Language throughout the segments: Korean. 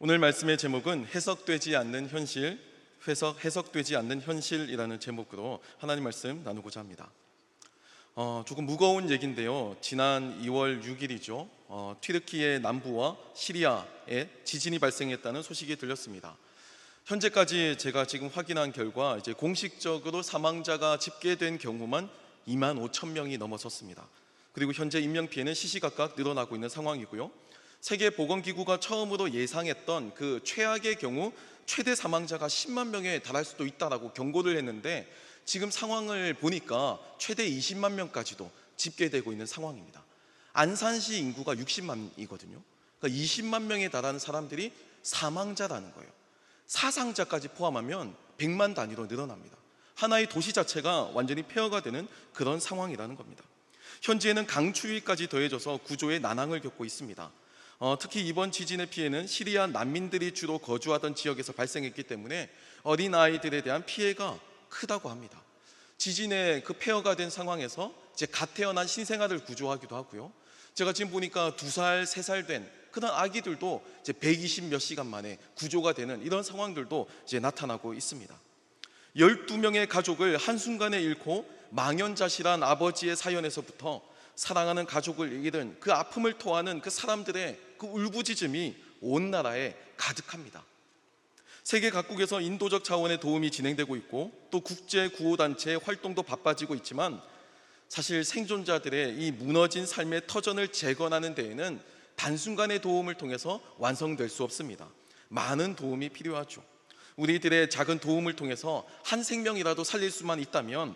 오늘 말씀의 제목은 해석되지 않는 현실, 해석되지 않는 현실이라는 제목으로 하나님 말씀 나누고자 합니다. 조금 무거운 얘기인데요. 지난 2월 6일이죠. 튀르키예 남부와 시리아에 지진이 발생했다는 소식이 들렸습니다. 현재까지 제가 지금 확인한 결과 이제 공식적으로 사망자가 집계된 경우만 25,000명이 넘어섰습니다. 그리고 현재 인명피해는 시시각각 늘어나고 있는 상황이고요. 세계보건기구가 처음으로 예상했던 그 최악의 경우 최대 사망자가 10만 명에 달할 수도 있다라고 경고를 했는데 지금 상황을 보니까 최대 20만 명까지도 집계되고 있는 상황입니다. 안산시 인구가 60만이거든요. 그러니까 20만 명에 달하는 사람들이 사망자라는 거예요. 사상자까지 포함하면 100만 단위로 늘어납니다. 하나의 도시 자체가 완전히 폐허가 되는 그런 상황이라는 겁니다. 현재는 강추위까지 더해져서 구조의 난항을 겪고 있습니다. 특히 이번 지진의 피해는 시리아 난민들이 주로 거주하던 지역에서 발생했기 때문에 어린아이들에 대한 피해가 크다고 합니다. 지진에 그 폐허가 된 상황에서 이제 갓 태어난 신생아를 구조하기도 하고요. 제가 지금 보니까 2살, 3살 된 그런 아기들도 이제 120 몇 시간 만에 구조가 되는 이런 상황들도 이제 나타나고 있습니다. 12명의 가족을 한순간에 잃고 망연자실한 아버지의 사연에서부터 사랑하는 가족을 잃은 그 아픔을 토하는 그 사람들의 그 울부짖음이 온 나라에 가득합니다. 세계 각국에서 인도적 차원의 도움이 진행되고 있고 또 국제 구호단체의 활동도 바빠지고 있지만 사실 생존자들의 이 무너진 삶의 터전을 재건하는 데에는 단순간의 도움을 통해서 완성될 수 없습니다. 많은 도움이 필요하죠. 우리들의 작은 도움을 통해서 한 생명이라도 살릴 수만 있다면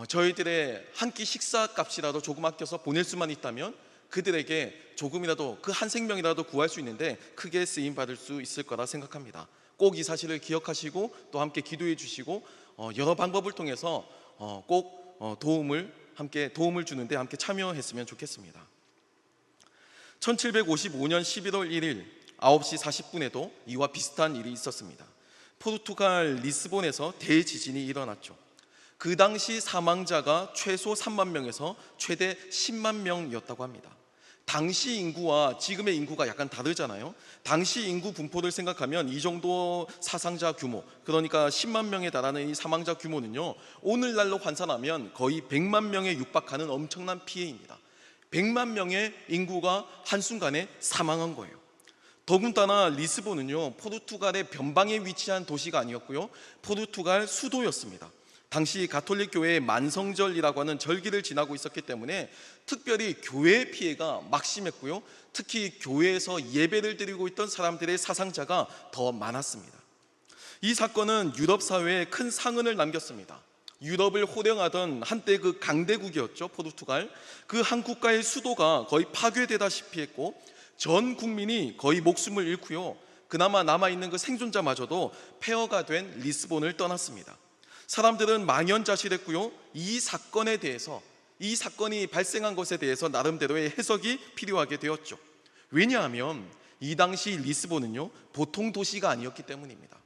저희들의 한 끼 식사 값이라도 조금 아껴서 보낼 수만 있다면 그들에게 조금이라도 그 한 생명이라도 구할 수 있는데 크게 쓰임 받을 수 있을 거라 생각합니다. 꼭 이 사실을 기억하시고 또 함께 기도해 주시고 여러 방법을 통해서 꼭 도움을 주는데 함께 참여했으면 좋겠습니다. 1755년 11월 1일 9시 40분에도 이와 비슷한 일이 있었습니다. 포르투갈 리스본에서 대지진이 일어났죠. 그 당시 사망자가 최소 3만 명에서 최대 10만 명이었다고 합니다. 당시 인구와 지금의 인구가 약간 다르잖아요. 당시 인구 분포를 생각하면 이 정도 사상자 규모, 그러니까 10만 명에 달하는 이 사망자 규모는요, 오늘날로 환산하면 거의 100만 명에 육박하는 엄청난 피해입니다. 100만 명의 인구가 한순간에 사망한 거예요. 더군다나 리스본은요, 포르투갈의 변방에 위치한 도시가 아니었고요, 포르투갈 수도였습니다. 당시 가톨릭 교회의 만성절이라고 하는 절기를 지나고 있었기 때문에 특별히 교회의 피해가 막심했고요, 특히 교회에서 예배를 드리고 있던 사람들의 사상자가 더 많았습니다. 이 사건은 유럽 사회에 큰 상흔을 남겼습니다. 유럽을 호령하던 한때 그 강대국이었죠, 포르투갈. 그 한 국가의 수도가 거의 파괴되다시피 했고 전 국민이 거의 목숨을 잃고요, 그나마 남아있는 그 생존자마저도 폐허가 된 리스본을 떠났습니다. 사람들은 망연자실했고요, 이 사건이 발생한 것에 대해서 나름대로의 해석이 필요하게 되었죠. 왜냐하면 이 당시 리스본은요, 보통 도시가 아니었기 때문입니다.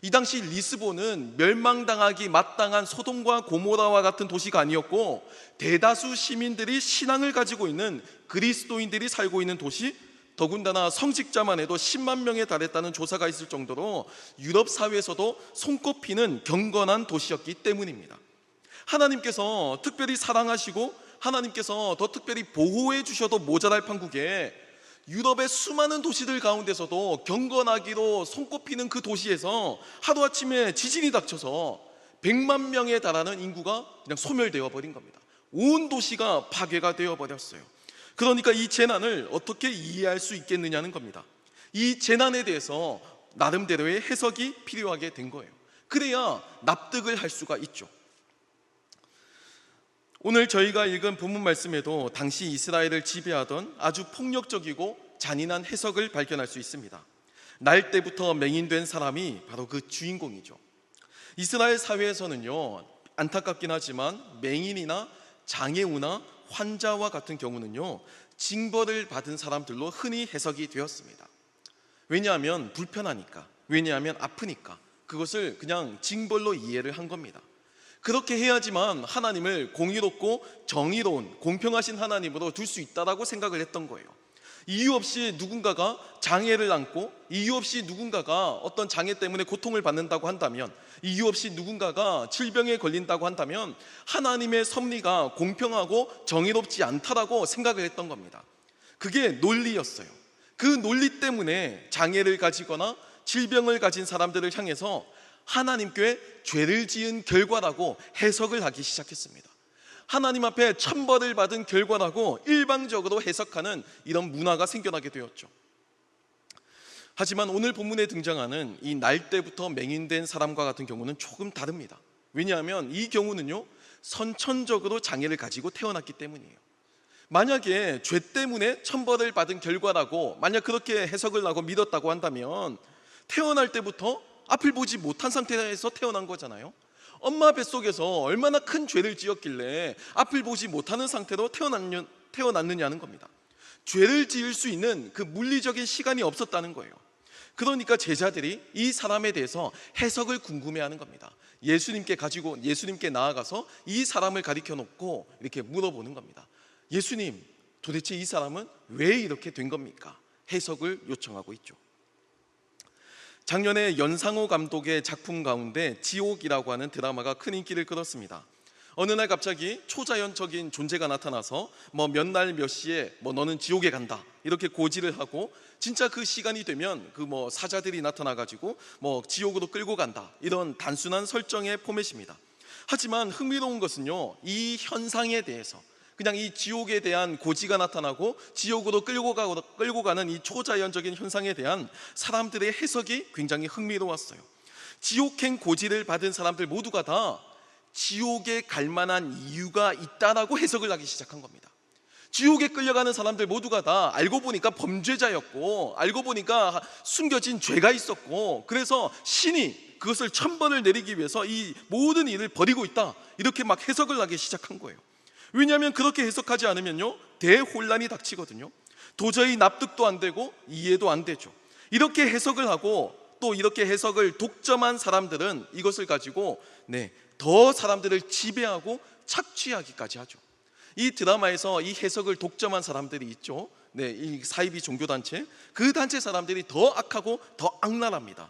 이 당시 리스본은 멸망당하기 마땅한 소돔과 고모라와 같은 도시가 아니었고 대다수 시민들이 신앙을 가지고 있는 그리스도인들이 살고 있는 도시, 더군다나 성직자만 해도 10만 명에 달했다는 조사가 있을 정도로 유럽 사회에서도 손꼽히는 경건한 도시였기 때문입니다. 하나님께서 특별히 사랑하시고 하나님께서 더 특별히 보호해 주셔도 모자랄 판국에 유럽의 수많은 도시들 가운데서도 경건하기로 손꼽히는 그 도시에서 하루아침에 지진이 닥쳐서 100만 명에 달하는 인구가 그냥 소멸되어 버린 겁니다. 온 도시가 파괴가 되어 버렸어요. 그러니까 이 재난을 어떻게 이해할 수 있겠느냐는 겁니다. 이 재난에 대해서 나름대로의 해석이 필요하게 된 거예요. 그래야 납득을 할 수가 있죠. 오늘 저희가 읽은 본문 말씀에도 당시 이스라엘을 지배하던 아주 폭력적이고 잔인한 해석을 발견할 수 있습니다. 날 때부터 맹인된 사람이 바로 그 주인공이죠. 이스라엘 사회에서는요, 안타깝긴 하지만 맹인이나 장애우나 환자와 같은 경우는요, 징벌을 받은 사람들로 흔히 해석이 되었습니다. 왜냐하면 불편하니까, 왜냐하면 아프니까 그것을 그냥 징벌로 이해를 한 겁니다. 그렇게 해야지만 하나님을 공의롭고 정의로운 공평하신 하나님으로 둘 수 있다라고 생각을 했던 거예요. 이유 없이 누군가가 장애를 안고 이유 없이 누군가가 어떤 장애 때문에 고통을 받는다고 한다면, 이유 없이 누군가가 질병에 걸린다고 한다면 하나님의 섭리가 공평하고 정의롭지 않다라고 생각을 했던 겁니다. 그게 논리였어요. 그 논리 때문에 장애를 가지거나 질병을 가진 사람들을 향해서 하나님께 죄를 지은 결과라고 해석을 하기 시작했습니다. 하나님 앞에 천벌을 받은 결과라고 일방적으로 해석하는 이런 문화가 생겨나게 되었죠. 하지만 오늘 본문에 등장하는 이 날 때부터 맹인된 사람과 같은 경우는 조금 다릅니다. 왜냐하면 이 경우는요, 선천적으로 장애를 가지고 태어났기 때문이에요. 만약에 죄 때문에 천벌을 받은 결과라고 만약 그렇게 해석을 하고 믿었다고 한다면 태어날 때부터 앞을 보지 못한 상태에서 태어난 거잖아요. 엄마 뱃속에서 얼마나 큰 죄를 지었길래 앞을 보지 못하는 상태로 태어났느냐는 겁니다. 죄를 지을 수 있는 그 물리적인 시간이 없었다는 거예요. 그러니까 제자들이 이 사람에 대해서 해석을 궁금해하는 겁니다. 예수님께 나아가서 이 사람을 가리켜 놓고 이렇게 물어보는 겁니다. 예수님, 도대체 이 사람은 왜 이렇게 된 겁니까? 해석을 요청하고 있죠. 작년에 연상호 감독의 작품 가운데 지옥이라고 하는 드라마가 큰 인기를 끌었습니다. 어느 날 갑자기 초자연적인 존재가 나타나서 몇 날 몇 시에 너는 지옥에 간다 이렇게 고지를 하고, 진짜 그 시간이 되면 사자들이 나타나가지고 지옥으로 끌고 간다, 이런 단순한 설정의 포맷입니다. 하지만 흥미로운 것은요, 이 현상에 대해서 그냥 이 지옥에 대한 고지가 나타나고 지옥으로 끌고 가는 이 초자연적인 현상에 대한 사람들의 해석이 굉장히 흥미로웠어요. 지옥행 고지를 받은 사람들 모두가 다 지옥에 갈 만한 이유가 있다라고 해석을 하기 시작한 겁니다. 지옥에 끌려가는 사람들 모두가 다 알고 보니까 범죄자였고, 알고 보니까 숨겨진 죄가 있었고, 그래서 신이 그것을 천벌을 내리기 위해서 이 모든 일을 벌이고 있다, 이렇게 막 해석을 하기 시작한 거예요. 왜냐하면 그렇게 해석하지 않으면요, 대혼란이 닥치거든요. 도저히 납득도 안 되고 이해도 안 되죠. 이렇게 해석을 하고 또 이렇게 해석을 독점한 사람들은 이것을 가지고 더 사람들을 지배하고 착취하기까지 하죠. 이 드라마에서 이 해석을 독점한 사람들이 있죠. 이 사이비 종교단체, 그 단체 사람들이 더 악하고 더 악랄합니다.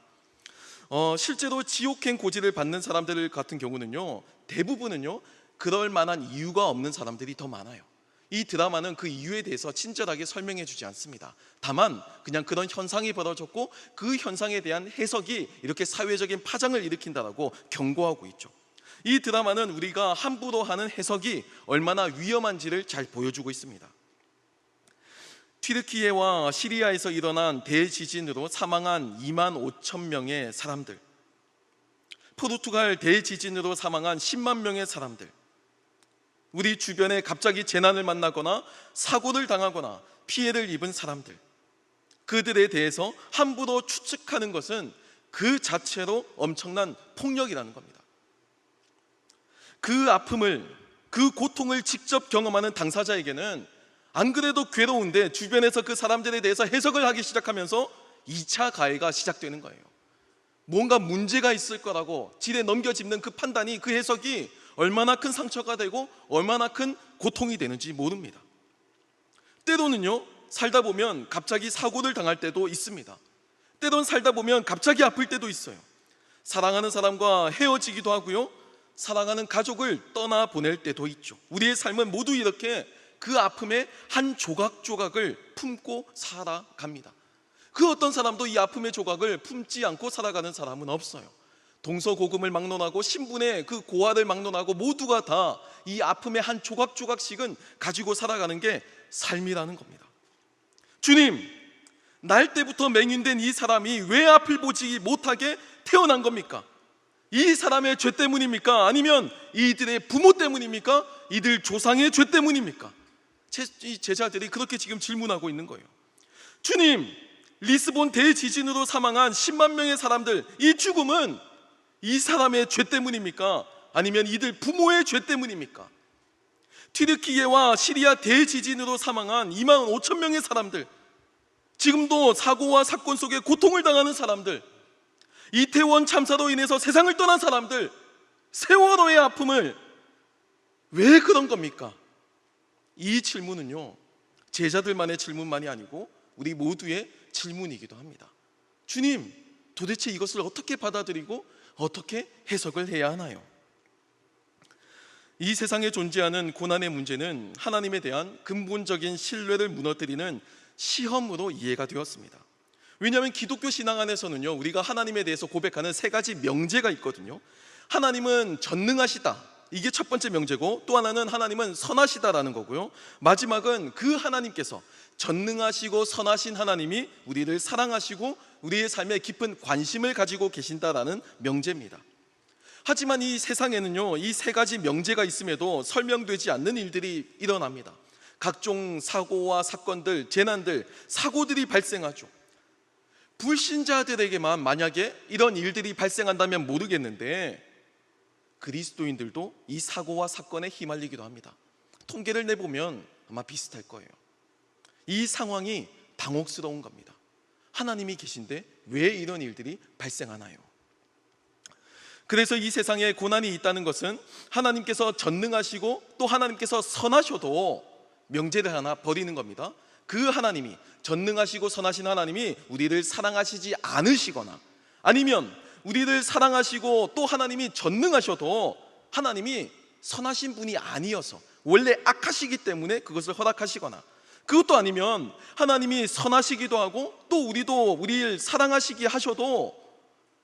실제로 지옥행 고지를 받는 사람들 같은 경우는요, 대부분은요 그럴 만한 이유가 없는 사람들이 더 많아요. 이 드라마는 그 이유에 대해서 친절하게 설명해 주지 않습니다. 다만 그냥 그런 현상이 벌어졌고 그 현상에 대한 해석이 이렇게 사회적인 파장을 일으킨다라고 경고하고 있죠. 이 드라마는 우리가 함부로 하는 해석이 얼마나 위험한지를 잘 보여주고 있습니다. 튀르키예와 시리아에서 일어난 대지진으로 사망한 2만 5천 명의 사람들, 포르투갈 대지진으로 사망한 10만 명의 사람들, 우리 주변에 갑자기 재난을 만나거나 사고를 당하거나 피해를 입은 사람들, 그들에 대해서 함부로 추측하는 것은 그 자체로 엄청난 폭력이라는 겁니다. 그 아픔을, 그 고통을 직접 경험하는 당사자에게는 안 그래도 괴로운데 주변에서 그 사람들에 대해서 해석을 하기 시작하면서 2차 가해가 시작되는 거예요. 뭔가 문제가 있을 거라고 지레 넘겨짚는 그 판단이, 그 해석이 얼마나 큰 상처가 되고 얼마나 큰 고통이 되는지 모릅니다. 때로는요, 살다 보면 갑자기 사고를 당할 때도 있습니다. 때론 살다 보면 갑자기 아플 때도 있어요. 사랑하는 사람과 헤어지기도 하고요, 사랑하는 가족을 떠나보낼 때도 있죠. 우리의 삶은 모두 이렇게 그 아픔의 한 조각조각을 품고 살아갑니다. 그 어떤 사람도 이 아픔의 조각을 품지 않고 살아가는 사람은 없어요. 동서고금을 막론하고 신분의 그 고아를 막론하고 모두가 다 이 아픔의 한 조각조각씩은 가지고 살아가는 게 삶이라는 겁니다. 주님, 날 때부터 맹인된 이 사람이 왜 앞을 보지 못하게 태어난 겁니까? 이 사람의 죄 때문입니까? 아니면 이들의 부모 때문입니까? 이들 조상의 죄 때문입니까? 이 제자들이 그렇게 지금 질문하고 있는 거예요. 주님, 리스본 대지진으로 사망한 10만 명의 사람들, 이 죽음은 이 사람의 죄 때문입니까? 아니면 이들 부모의 죄 때문입니까? 튀르키예와 시리아 대지진으로 사망한 2만 5천 명의 사람들, 지금도 사고와 사건 속에 고통을 당하는 사람들, 이태원 참사로 인해서 세상을 떠난 사람들, 세월호의 아픔을 왜 그런 겁니까? 이 질문은요, 제자들만의 질문만이 아니고 우리 모두의 질문이기도 합니다. 주님, 도대체 이것을 어떻게 받아들이고 어떻게 해석을 해야 하나요? 이 세상에 존재하는 고난의 문제는 하나님에 대한 근본적인 신뢰를 무너뜨리는 시험으로 이해가 되었습니다. 왜냐하면 기독교 신앙 안에서는요, 우리가 하나님에 대해서 고백하는 세 가지 명제가 있거든요. 하나님은 전능하시다, 이게 첫 번째 명제고, 또 하나는 하나님은 선하시다라는 거고요, 마지막은 그 하나님께서, 전능하시고 선하신 하나님이 우리를 사랑하시고 우리의 삶에 깊은 관심을 가지고 계신다라는 명제입니다. 하지만 이 세상에는요, 이 세 가지 명제가 있음에도 설명되지 않는 일들이 일어납니다. 각종 사고와 사건들, 재난들, 사고들이 발생하죠. 불신자들에게만 만약에 이런 일들이 발생한다면 모르겠는데, 그리스도인들도 이 사고와 사건에 휘말리기도 합니다. 통계를 내보면 아마 비슷할 거예요. 이 상황이 당혹스러운 겁니다. 하나님이 계신데 왜 이런 일들이 발생하나요? 그래서 이 세상에 고난이 있다는 것은 하나님께서 전능하시고 또 하나님께서 선하셔도 명제를 하나 버리는 겁니다. 그 하나님이, 전능하시고 선하신 하나님이 우리를 사랑하시지 않으시거나, 아니면 우리를 사랑하시고 또 하나님이 전능하셔도 하나님이 선하신 분이 아니어서 원래 악하시기 때문에 그것을 허락하시거나, 그것도 아니면 하나님이 선하시기도 하고 또 우리를 사랑하시게 하셔도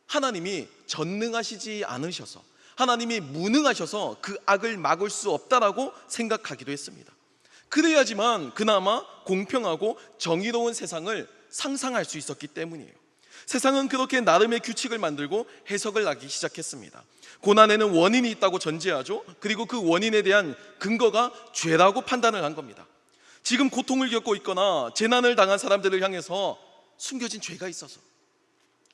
하나님이 전능하시지 않으셔서, 하나님이 무능하셔서 그 악을 막을 수 없다라고 생각하기도 했습니다. 그래야지만 그나마 공평하고 정의로운 세상을 상상할 수 있었기 때문이에요. 세상은 그렇게 나름의 규칙을 만들고 해석을 하기 시작했습니다. 고난에는 원인이 있다고 전제하죠. 그리고 그 원인에 대한 근거가 죄라고 판단을 한 겁니다. 지금 고통을 겪고 있거나 재난을 당한 사람들을 향해서 숨겨진 죄가 있어서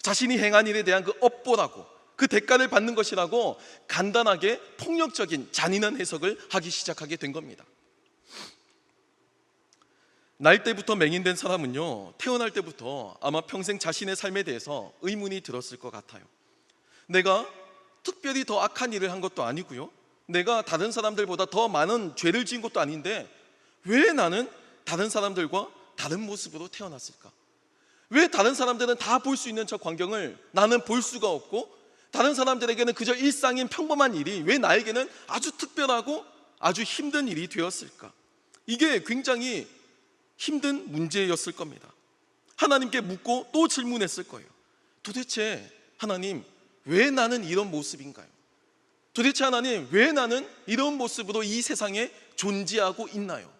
자신이 행한 일에 대한 그 업보라고, 그 대가를 받는 것이라고 간단하게 폭력적인 잔인한 해석을 하기 시작하게 된 겁니다. 날 때부터 맹인된 사람은요, 태어날 때부터 아마 평생 자신의 삶에 대해서 의문이 들었을 것 같아요. 내가 특별히 더 악한 일을 한 것도 아니고요, 내가 다른 사람들보다 더 많은 죄를 지은 것도 아닌데 왜 나는 다른 사람들과 다른 모습으로 태어났을까? 왜 다른 사람들은 다 볼 수 있는 저 광경을 나는 볼 수가 없고, 다른 사람들에게는 그저 일상인 평범한 일이 왜 나에게는 아주 특별하고 아주 힘든 일이 되었을까? 이게 굉장히 힘든 문제였을 겁니다. 하나님께 묻고 또 질문했을 거예요. 도대체 하나님, 왜 나는 이런 모습인가요? 도대체 하나님, 왜 나는 이런 모습으로 이 세상에 존재하고 있나요?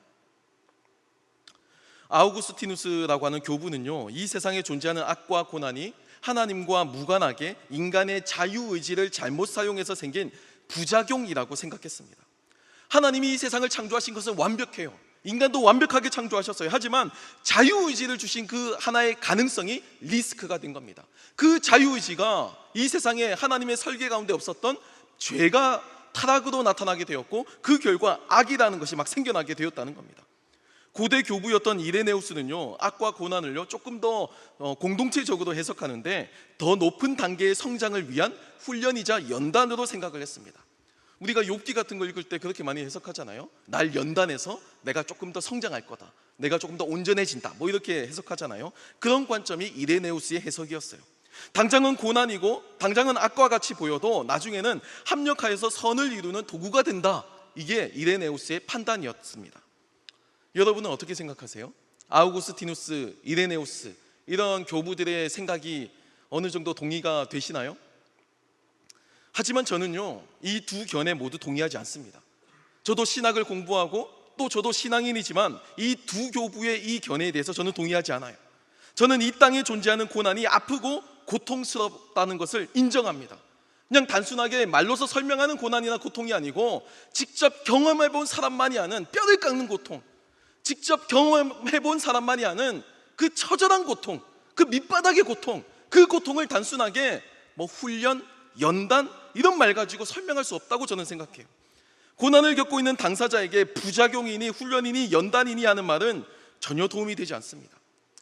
아우구스티누스라고 하는 교부는요, 이 세상에 존재하는 악과 고난이 하나님과 무관하게 인간의 자유의지를 잘못 사용해서 생긴 부작용이라고 생각했습니다. 하나님이 이 세상을 창조하신 것은 완벽해요. 인간도 완벽하게 창조하셨어요. 하지만 자유의지를 주신 그 하나의 가능성이 리스크가 된 겁니다. 그 자유의지가 이 세상에 하나님의 설계 가운데 없었던 죄가 타락으로 나타나게 되었고, 그 결과 악이라는 것이 막 생겨나게 되었다는 겁니다. 고대 교부였던 이레네우스는요, 악과 고난을요 조금 더 공동체적으로 해석하는데 더 높은 단계의 성장을 위한 훈련이자 연단으로 생각을 했습니다. 우리가 욥기 같은 거 읽을 때 그렇게 많이 해석하잖아요. 날 연단해서 내가 조금 더 성장할 거다, 내가 조금 더 온전해진다, 뭐 이렇게 해석하잖아요. 그런 관점이 이레네우스의 해석이었어요. 당장은 고난이고 당장은 악과 같이 보여도 나중에는 합력하여서 선을 이루는 도구가 된다, 이게 이레네우스의 판단이었습니다. 여러분은 어떻게 생각하세요? 아우구스티누스, 이레네우스, 이런 교부들의 생각이 어느 정도 동의가 되시나요? 하지만 저는요, 이 두 견해 모두 동의하지 않습니다. 저도 신학을 공부하고 또 저도 신앙인이지만 이 두 교부의 이 견해에 대해서 저는 동의하지 않아요. 저는 이 땅에 존재하는 고난이 아프고 고통스럽다는 것을 인정합니다. 그냥 단순하게 말로서 설명하는 고난이나 고통이 아니고 직접 경험해본 사람만이 아는 뼈를 깎는 고통, 직접 경험해본 사람만이 아는 그 처절한 고통, 그 밑바닥의 고통, 그 고통을 단순하게 뭐 훈련, 연단 이런 말 가지고 설명할 수 없다고 저는 생각해요. 고난을 겪고 있는 당사자에게 부작용이니 훈련이니 연단이니 하는 말은 전혀 도움이 되지 않습니다.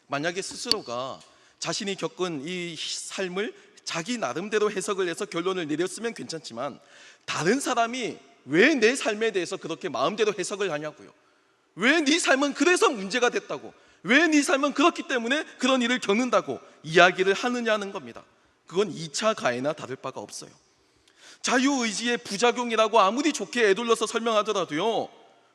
만약에 스스로가 자신이 겪은 이 삶을 자기 나름대로 해석을 해서 결론을 내렸으면 괜찮지만, 다른 사람이 왜 내 삶에 대해서 그렇게 마음대로 해석을 하냐고요. 왜 네 삶은 그래서 문제가 됐다고, 왜 네 삶은 그렇기 때문에 그런 일을 겪는다고 이야기를 하느냐는 겁니다. 그건 2차 가해나 다를 바가 없어요. 자유의지의 부작용이라고 아무리 좋게 애둘러서 설명하더라도요,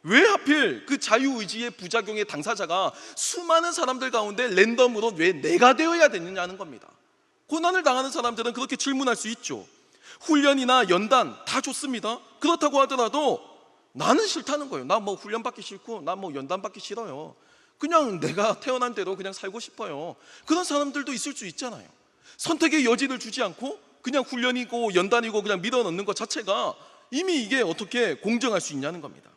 왜 하필 그 자유의지의 부작용의 당사자가 수많은 사람들 가운데 랜덤으로 왜 내가 되어야 되느냐는 겁니다. 고난을 당하는 사람들은 그렇게 질문할 수 있죠. 훈련이나 연단 다 좋습니다. 그렇다고 하더라도 나는 싫다는 거예요. 나 뭐 훈련 받기 싫고 나 뭐 연단 받기 싫어요. 그냥 내가 태어난 대로 그냥 살고 싶어요. 그런 사람들도 있을 수 있잖아요. 선택의 여지를 주지 않고 그냥 훈련이고 연단이고 그냥 밀어넣는 것 자체가 이미 이게 어떻게 공정할 수 있냐는 겁니다.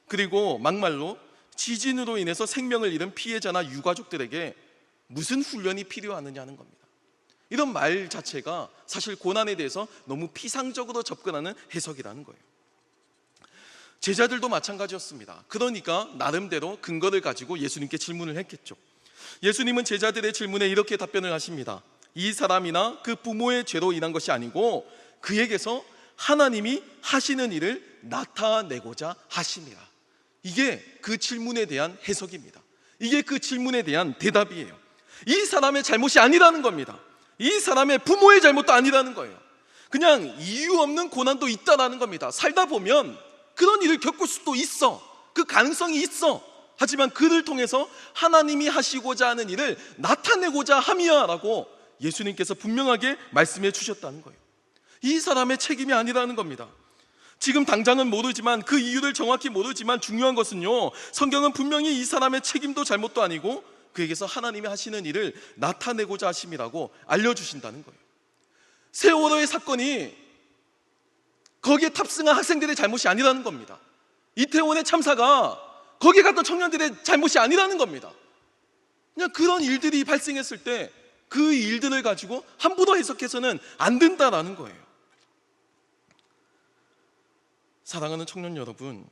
그리고 막말로 지진으로 인해서 생명을 잃은 피해자나 유가족들에게 무슨 훈련이 필요하느냐는 겁니다. 이런 말 자체가 사실 고난에 대해서 너무 피상적으로 접근하는 해석이라는 거예요. 제자들도 마찬가지였습니다. 그러니까 나름대로 근거를 가지고 예수님께 질문을 했겠죠. 예수님은 제자들의 질문에 이렇게 답변을 하십니다. 이 사람이나 그 부모의 죄로 인한 것이 아니고 그에게서 하나님이 하시는 일을 나타내고자 하심이라. 이게 그 질문에 대한 해석입니다. 이게 그 질문에 대한 대답이에요. 이 사람의 잘못이 아니라는 겁니다. 이 사람의 부모의 잘못도 아니라는 거예요. 그냥 이유 없는 고난도 있다라는 겁니다. 살다 보면 그런 일을 겪을 수도 있어. 그 가능성이 있어. 하지만 그를 통해서 하나님이 하시고자 하는 일을 나타내고자 함이야 라고 예수님께서 분명하게 말씀해 주셨다는 거예요. 이 사람의 책임이 아니라는 겁니다. 지금 당장은 모르지만, 그 이유를 정확히 모르지만 중요한 것은요, 성경은 분명히 이 사람의 책임도 잘못도 아니고 그에게서 하나님이 하시는 일을 나타내고자 하심이라고 알려주신다는 거예요. 세월호의 사건이 거기에 탑승한 학생들의 잘못이 아니라는 겁니다. 이태원의 참사가 거기에 갔던 청년들의 잘못이 아니라는 겁니다. 그냥 그런 일들이 발생했을 때 그 일들을 가지고 함부로 해석해서는 안 된다라는 거예요. 사랑하는 청년 여러분,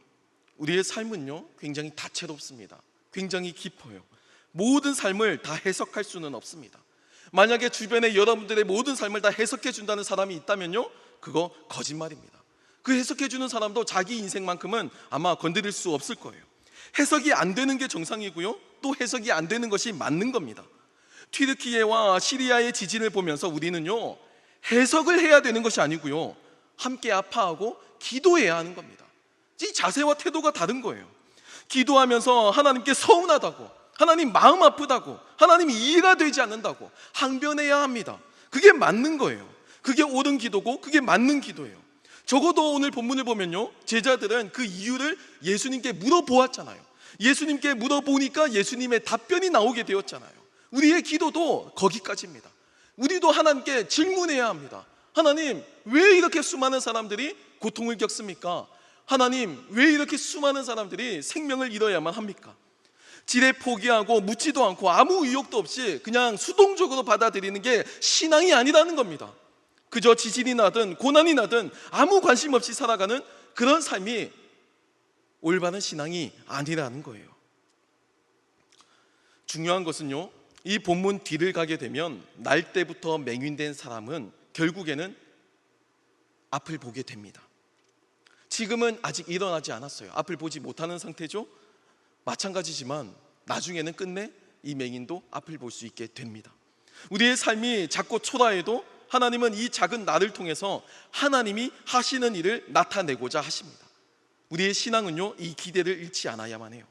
우리의 삶은요 굉장히 다채롭습니다. 굉장히 깊어요. 모든 삶을 다 해석할 수는 없습니다. 만약에 주변에 여러분들의 모든 삶을 다 해석해 준다는 사람이 있다면요, 그거 거짓말입니다. 그 해석해 주는 사람도 자기 인생만큼은 아마 건드릴 수 없을 거예요. 해석이 안 되는 게 정상이고요, 또 해석이 안 되는 것이 맞는 겁니다. 튀르키예와 시리아의 지진을 보면서 우리는요 해석을 해야 되는 것이 아니고요, 함께 아파하고 기도해야 하는 겁니다. 이 자세와 태도가 다른 거예요. 기도하면서 하나님께 서운하다고, 하나님 마음 아프다고, 하나님 이해가 되지 않는다고 항변해야 합니다. 그게 맞는 거예요. 그게 옳은 기도고 그게 맞는 기도예요. 적어도 오늘 본문을 보면요, 제자들은 그 이유를 예수님께 물어보았잖아요. 예수님께 물어보니까 예수님의 답변이 나오게 되었잖아요. 우리의 기도도 거기까지입니다. 우리도 하나님께 질문해야 합니다. 하나님, 왜 이렇게 수많은 사람들이 고통을 겪습니까? 하나님, 왜 이렇게 수많은 사람들이 생명을 잃어야만 합니까? 지레 포기하고 묻지도 않고 아무 의욕도 없이 그냥 수동적으로 받아들이는 게 신앙이 아니라는 겁니다. 그저 지진이 나든 고난이 나든 아무 관심 없이 살아가는 그런 삶이 올바른 신앙이 아니라는 거예요. 중요한 것은요, 이 본문 뒤를 가게 되면 날 때부터 맹인된 사람은 결국에는 앞을 보게 됩니다. 지금은 아직 일어나지 않았어요. 앞을 보지 못하는 상태죠. 마찬가지지만 나중에는 끝내 이 맹인도 앞을 볼 수 있게 됩니다. 우리의 삶이 작고 초라해도 하나님은 이 작은 나를 통해서 하나님이 하시는 일을 나타내고자 하십니다. 우리의 신앙은요 이 기대를 잃지 않아야만 해요.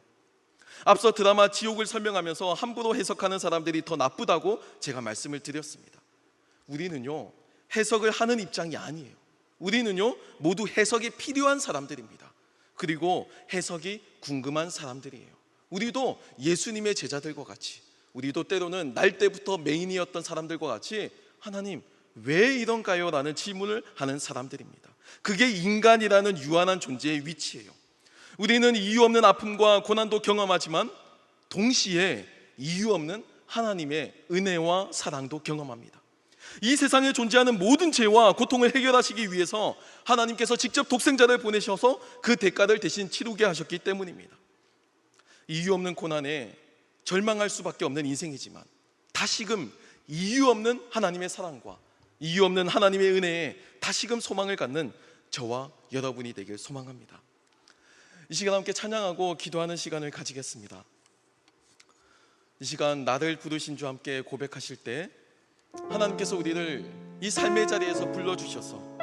앞서 드라마 지옥을 설명하면서 함부로 해석하는 사람들이 더 나쁘다고 제가 말씀을 드렸습니다. 우리는요 해석을 하는 입장이 아니에요. 우리는요 모두 해석이 필요한 사람들입니다. 그리고 해석이 궁금한 사람들이에요. 우리도 예수님의 제자들과 같이, 우리도 때로는 날 때부터 메인이었던 사람들과 같이 하나님 왜 이런가요? 라는 질문을 하는 사람들입니다. 그게 인간이라는 유한한 존재의 위치예요. 우리는 이유 없는 아픔과 고난도 경험하지만 동시에 이유 없는 하나님의 은혜와 사랑도 경험합니다. 이 세상에 존재하는 모든 죄와 고통을 해결하시기 위해서 하나님께서 직접 독생자를 보내셔서 그 대가를 대신 치르게 하셨기 때문입니다. 이유 없는 고난에 절망할 수밖에 없는 인생이지만 다시금 이유 없는 하나님의 사랑과 이유 없는 하나님의 은혜에 다시금 소망을 갖는 저와 여러분이 되길 소망합니다. 이 시간 함께 찬양하고 기도하는 시간을 가지겠습니다. 이 시간 나를 부르신 주 함께 고백하실 때 하나님께서 우리를 이 삶의 자리에서 불러주셔서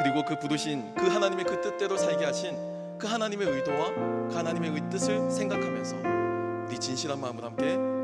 그리고 그 부르신 그 하나님의 그 뜻대로 살게 하신 그 하나님의 의도와 그 하나님의 뜻을 생각하면서 우리 진실한 마음으로 함께